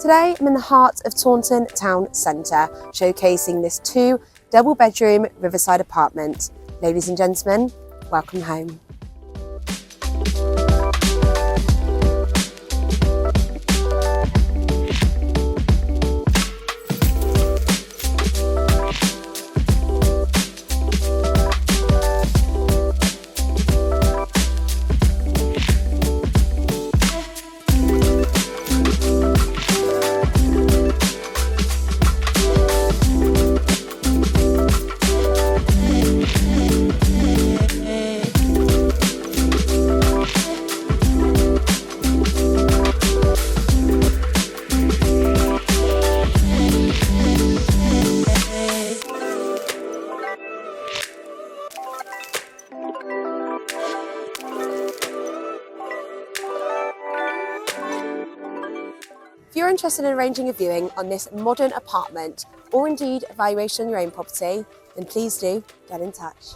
Today I'm in the heart of Taunton Town Centre, showcasing this 2 double-bedroom riverside apartment. Ladies and gentlemen, welcome home. If you're interested in arranging a viewing on this modern apartment, or indeed a valuation on your own property, then please do get in touch.